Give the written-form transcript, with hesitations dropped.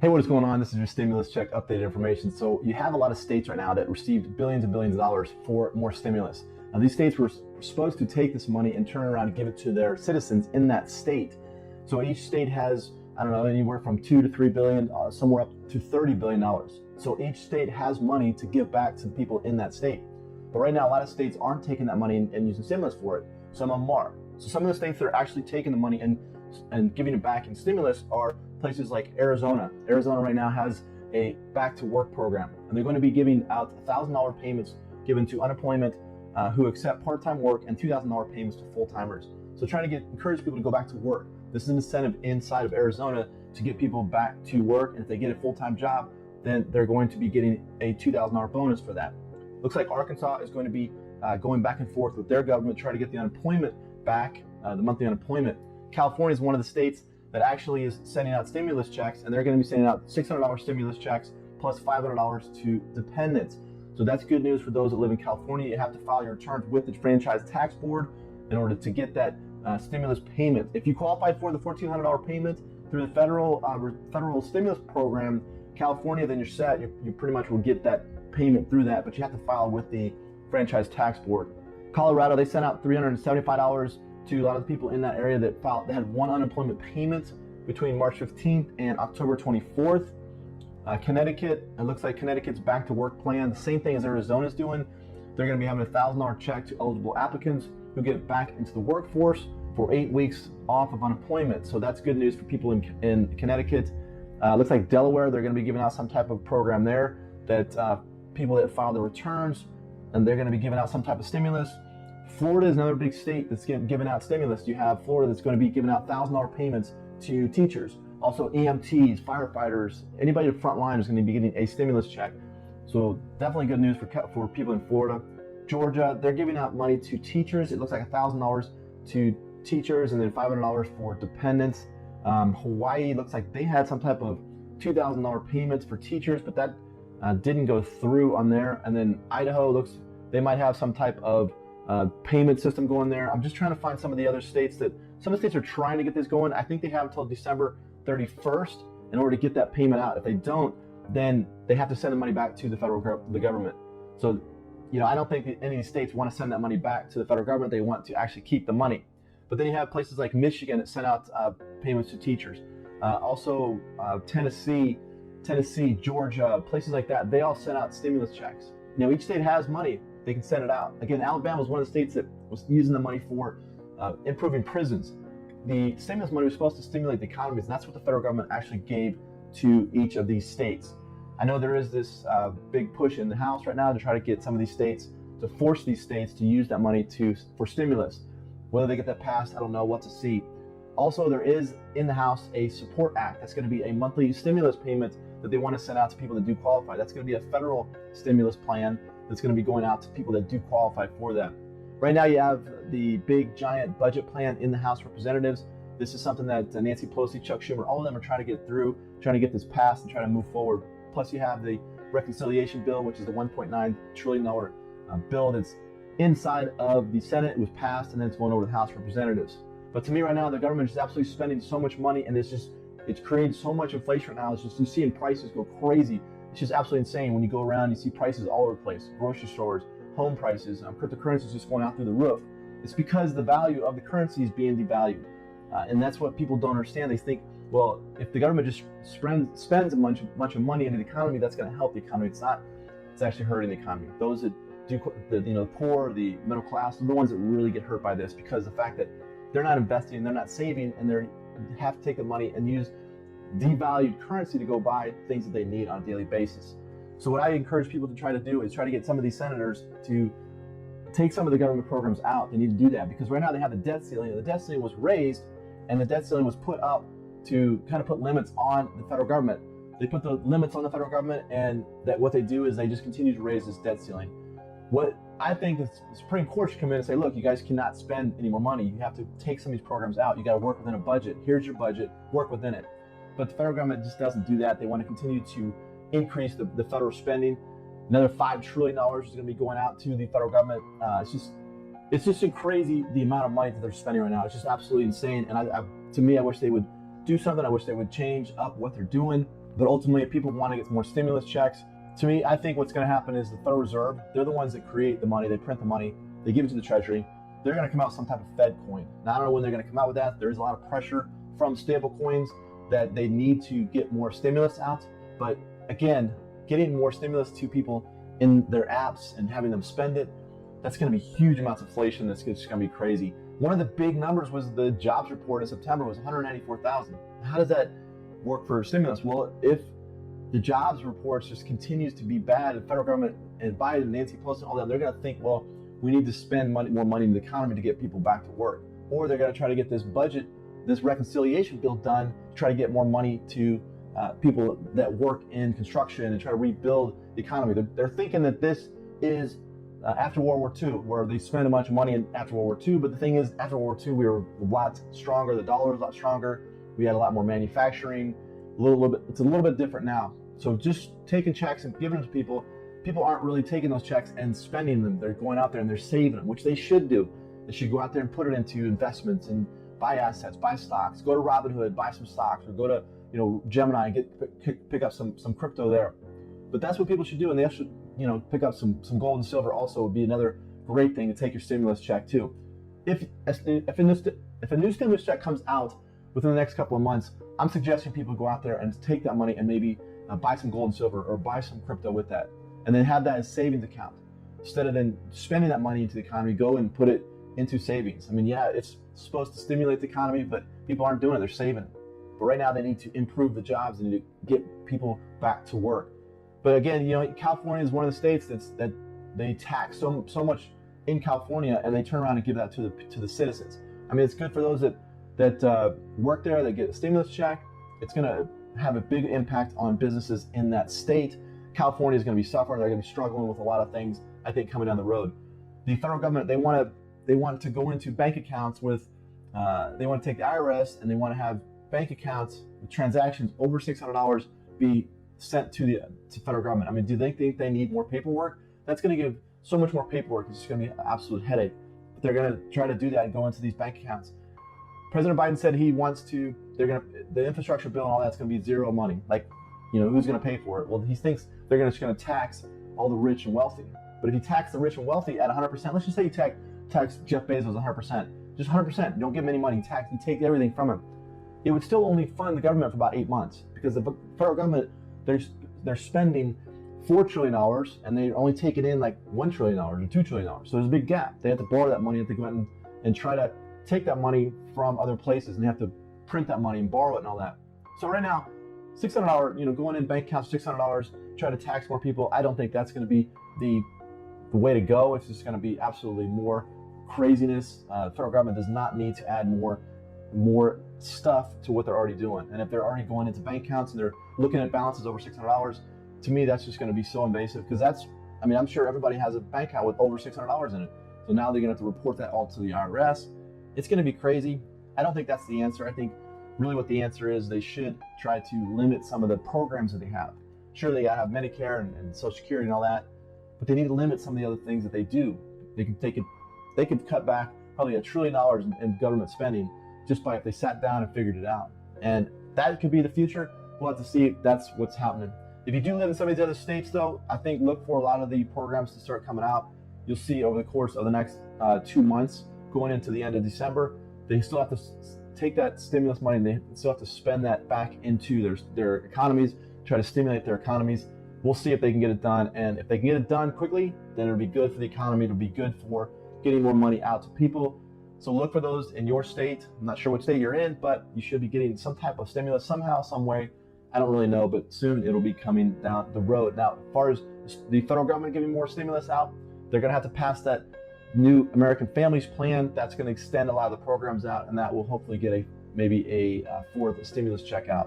Hey, what is going on? This is your stimulus check updated information. So you have a lot of states right now that received billions and billions of dollars for more stimulus. Now these states were supposed to take this money and turn around and give it to their citizens in that state. So each state has, I don't know, anywhere from 2 to 3 billion, somewhere up to $30 billion. So each state has money to give back to the people in that state. But right now, a lot of states aren't taking that money and using stimulus for it. Some of them are. So some of the states that are actually taking the money and giving it back in stimulus are places like Arizona. Arizona right now has a back to work program, and they're going to be giving out $1,000 payments given to unemployment who accept part-time work, and $2,000 payments to full-timers. So trying to encourage people to go back to work. This is an incentive inside of Arizona to get people back to work, and if they get a full-time job, then they're going to be getting a $2,000 bonus for that. Looks like Arkansas is going to be going back and forth with their government, trying to get the unemployment back, the monthly unemployment. California is one of the states that actually is sending out stimulus checks, and they're going to be sending out $600 stimulus checks plus $500 to dependents. So that's good news for those that live in California. You have to file your returns with the franchise tax board in order to get that stimulus payment. If you qualified for the $1,400 payment through the federal stimulus program, California, then you're set. You pretty much will get that payment through that, but you have to file with the franchise tax board. Colorado, they sent out $375 to a lot of the people in that area that filed. They had one unemployment payment between March 15th and October 24th. Connecticut, it looks like Connecticut's back to work plan, the same thing as Arizona's doing. They're going to be having a $1,000 check to eligible applicants who get back into the workforce for 8 weeks off of unemployment. So that's good news for people in Connecticut. Looks like Delaware, they're going to be giving out some type of program there that people that file their returns, and they're going to be giving out some type of stimulus. Florida is another big state that's giving out stimulus. You have Florida that's going to be giving out $1,000 payments to teachers. Also EMTs, firefighters, anybody at the front line is going to be getting a stimulus check. So definitely good news for people in Florida. Georgia, they're giving out money to teachers. It looks like $1,000 to teachers and then $500 for dependents. Hawaii looks like they had some type of $2,000 payments for teachers, but that didn't go through on there. And then Idaho looks, they might have some type of payment system going there. I'm just trying to find some of the other states that, some of the states are trying to get this going. I think they have until December 31st in order to get that payment out. If they don't, then they have to send the money back to the government. So, you know, I don't think that any of these states want to send that money back to the federal government. They want to actually keep the money. But then you have places like Michigan that sent out payments to teachers. Also, Tennessee, Georgia, places like that, they all sent out stimulus checks. Now, each state has money. They can send it out. Again, Alabama was one of the states that was using the money for improving prisons. The stimulus money was supposed to stimulate the economies, and that's what the federal government actually gave to each of these states. I know there is this big push in the House right now to try to get some of these states, to force these states to use that money for stimulus. Whether they get that passed, I don't know, what to see. Also, there is in the House a support act that's going to be a monthly stimulus payment that they want to send out to people that do qualify. That's going to be a federal stimulus plan that's going to be going out to people that do qualify for that. Right now, you have the big giant budget plan in the House of Representatives. This is something that Nancy Pelosi, Chuck Schumer, all of them are trying to get through, trying to get this passed and try to move forward. Plus, you have the reconciliation bill, which is the $1.9 trillion bill that's inside of the Senate. It was passed, and then it's going over to the House of Representatives. But to me right now, the government is absolutely spending so much money, and it's creating so much inflation right now. It's just, you're seeing prices go crazy. It's just absolutely insane. When you go around, you see prices all over the place, grocery stores, home prices, cryptocurrencies just going out through the roof. It's because the value of the currency is being devalued. And that's what people don't understand. They think, well, if the government just spends a bunch of money into the economy, that's going to help the economy. It's not. It's actually hurting the economy. Those that do, the poor, the middle class, are the ones that really get hurt by this, because the fact that they're not investing, they're not saving, and they have to take the money and use devalued currency to go buy things that they need on a daily basis. So what I encourage people to try to do is try to get some of these senators to take some of the government programs out. They need to do that, because right now they have the debt ceiling, and the debt ceiling was raised, and the debt ceiling was put up to kind of put limits on the federal government. They put the limits on the federal government, and that what they do is they just continue to raise this debt ceiling. What I think is the Supreme Court should come in and say, look, you guys cannot spend any more money. You have to take some of these programs out. You got to work within a budget. Here's your budget, work within it. But the federal government just doesn't do that. They want to continue to increase the federal spending. Another $5 trillion is going to be going out to the federal government. It's just crazy the amount of money that they're spending right now. It's just absolutely insane. And to me, I wish they would do something. I wish they would change up what they're doing. But ultimately, if people want to get more stimulus checks, to me, I think what's going to happen is the Federal Reserve, they're the ones that create the money, they print the money, they give it to the Treasury. They're going to come out with some type of Fed coin. Now, I don't know when they're going to come out with that. There's a lot of pressure from stable coins that they need to get more stimulus out. But again, getting more stimulus to people in their apps and having them spend it, that's going to be huge amounts of inflation. That's just going to be crazy. One of the big numbers was the jobs report in September was 194,000. How does that work for stimulus? Well, if the jobs reports just continues to be bad, the federal government and Biden, Nancy Pelosi, and all that, they're going to think, well, we need to spend more money in the economy to get people back to work. Or they're going to try to get this budget, this reconciliation bill done, to try to get more money to people that work in construction and try to rebuild the economy. They're thinking that this is after World War II, where they spent a bunch of money after World War II. But the thing is, after World War II, we were a lot stronger. The dollar was a lot stronger. We had a lot more manufacturing. It's a little bit different now. So just taking checks and giving them to people aren't really taking those checks and spending them. They're going out there and they're saving them, which they should do. They should go out there and put it into investments and buy assets, buy stocks. Go to Robinhood, buy some stocks, or go to Gemini and pick up some crypto there. But that's what people should do, and they should pick up some gold and silver. Also, would be another great thing to take your stimulus check too. If a new stimulus check comes out within the next couple of months, I'm suggesting people go out there and take that money and maybe buy some gold and silver or buy some crypto with that, and then have that as savings account instead of then spending that money into the economy. Go and put it into savings. I mean, yeah, it's supposed to stimulate the economy, but people aren't doing it. They're saving. But right now, they need to improve the jobs. They need to get people back to work. But again, California is one of the states that they tax so much in California, and they turn around and give that to the citizens. I mean, it's good for those that work there, that get a stimulus check. It's going to have a big impact on businesses in that state. California is going to be suffering. They're going to be struggling with a lot of things, I think, coming down the road. The federal government, they want to go into bank accounts with, they want to take the IRS and they want to have bank accounts with transactions over $600 be sent to federal government. I mean, do they think they need more paperwork? That's going to give so much more paperwork. It's just going to be an absolute headache. But they're going to try to do that and go into these bank accounts. President Biden said he wants to. The infrastructure bill and all that's going to be zero money. Like, who's going to pay for it? Well, he thinks they're just going to tax all the rich and wealthy. But if you tax the rich and wealthy at 100%, let's just say you tax Jeff Bezos 100%, just 100%. You don't give him any money. You take everything from him. It would still only fund the government for about 8 months, because the federal government, they're spending $4 trillion and they only take it in like $1 trillion or $2 trillion. So there's a big gap. They have to borrow that money. They have to go out and try to take that money from other places, and they have to print that money and borrow it and all that. So right now, $600, going in bank accounts, $600, try to tax more people. I don't think that's going to be the way to go. It's just going to be absolutely more craziness. The federal government does not need to add more stuff to what they're already doing. And if they're already going into bank accounts and they're looking at balances over $600, to me, that's just going to be so invasive, because I'm sure everybody has a bank account with over $600 in it. So now they're going to have to report that all to the IRS. It's going to be crazy. I don't think that's the answer. I think really what the answer is, they should try to limit some of the programs that they have. Sure, they got to have Medicare and Social Security and all that, but they need to limit some of the other things that they do. They could cut back probably $1 trillion in government spending just by if they sat down and figured it out. And that could be the future. We'll have to see if that's what's happening. If you do live in some of these other states, though, I think look for a lot of the programs to start coming out. You'll see over the course of the next 2 months, going into the end of December, they still have to take that stimulus money and they still have to spend that back into their economies, try to stimulate their economies. We'll see if they can get it done. And if they can get it done quickly, then it'll be good for the economy. It'll be good for getting more money out to people. So look for those in your state. I'm not sure what state you're in, but you should be getting some type of stimulus somehow, some way. I don't really know, but soon it'll be coming down the road. Now, as far as the federal government giving more stimulus out, they're going to have to pass that new American Families Plan. That's going to extend a lot of the programs out, and that will hopefully get maybe a fourth stimulus check out.